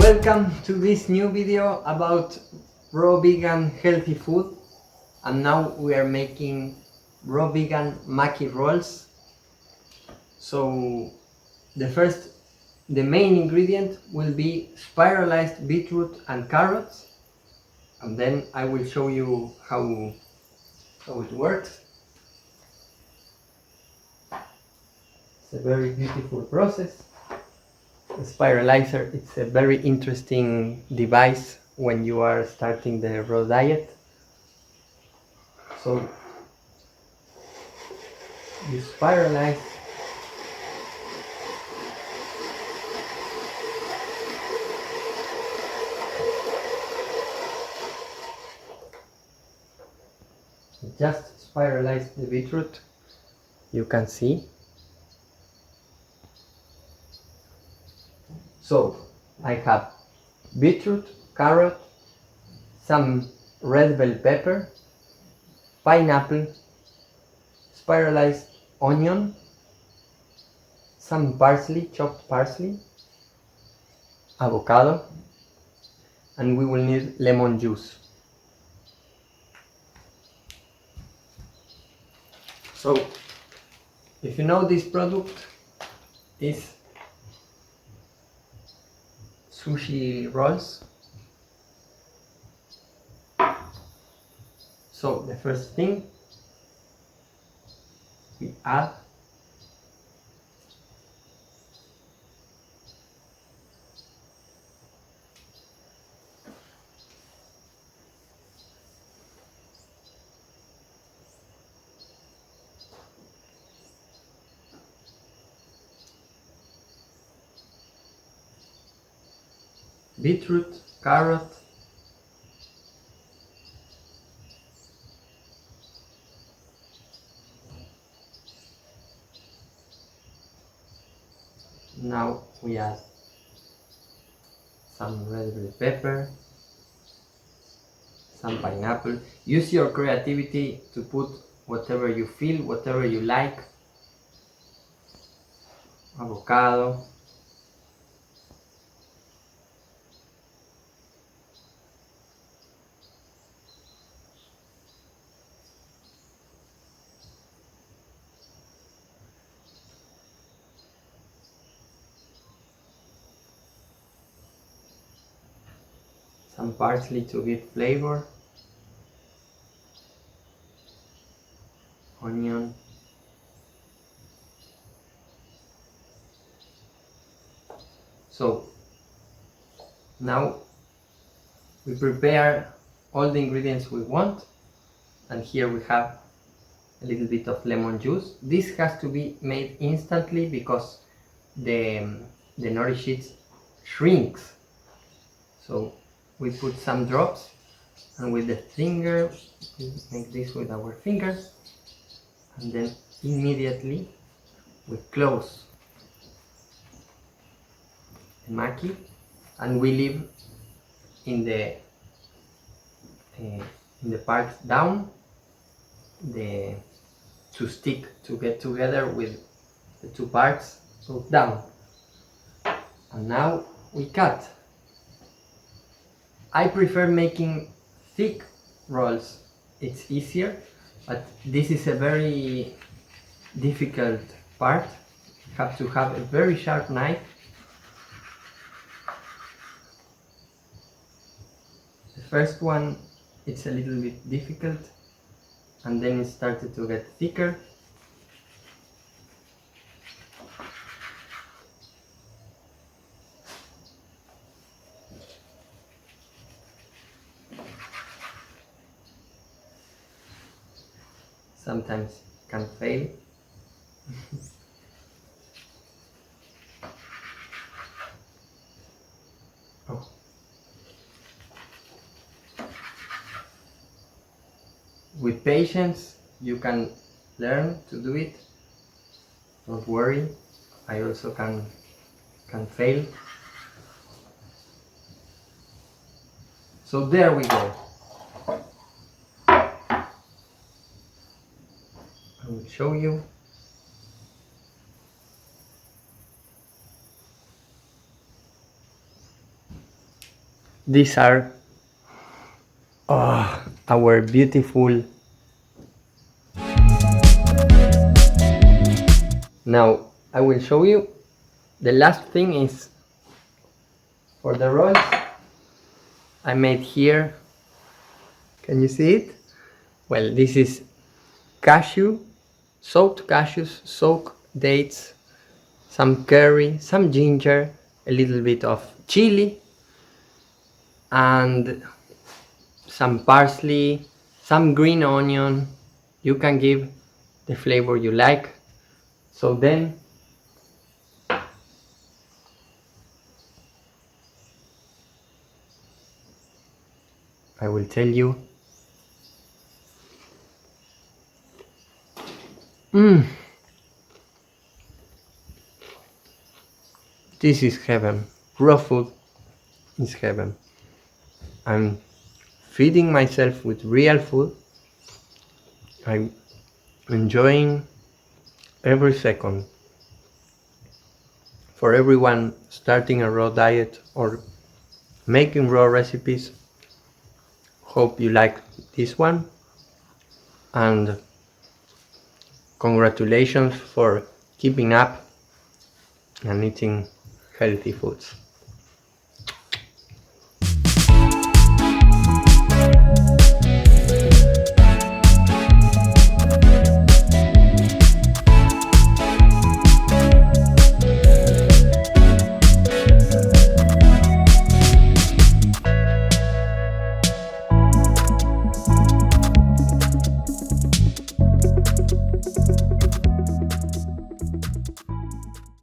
Welcome to this new video about raw vegan healthy food, and now we are making raw vegan Maki rolls. So the main ingredient will be spiralized beetroot and carrots, and then I will show you how it works. It's a very beautiful process. The spiralizer, it's a very interesting device when you are starting the raw diet. So you spiralize just spiralize the beetroot, you can see. So I have beetroot, carrot, some red bell pepper, pineapple, spiralized onion, some parsley, chopped parsley, avocado, and we will need lemon juice. So if you know, this product is sushi rolls. So the first thing, we add beetroot, carrot, now we add some red bell pepper, some pineapple. Use your creativity to put whatever you feel, whatever you like. Avocado, some parsley to give flavor, onion, so now we prepare all the ingredients we want, and here we have a little bit of lemon juice. This has to be made instantly because the nori sheets shrinks. So we put some drops, and with the finger, we make this with our fingers, and then immediately we close the Maki, and we leave in the part down to stick, to get together with the two parts, so down. And now we cut. I prefer making thick rolls, it's easier, but this is a very difficult part. You have to have a very sharp knife. The first one, it's a little bit difficult, and then it started to get thicker. Sometimes can fail. Oh. With patience, you can learn to do it. Don't worry, I also can fail. So there we go. I will show you. These are our beautiful. Now I will show you. The last thing is for the rolls. I made here. Can you see it? Well, this is cashew, soaked cashews, soaked dates, some curry, some ginger, a little bit of chili, and some parsley, some green onion. You can give the flavor you like. So then I will tell you. This is heaven. Raw food is heaven. I'm feeding myself with real food. I'm enjoying every second. For everyone starting a raw diet or making raw recipes, hope you like this one, and congratulations for keeping up and eating healthy foods.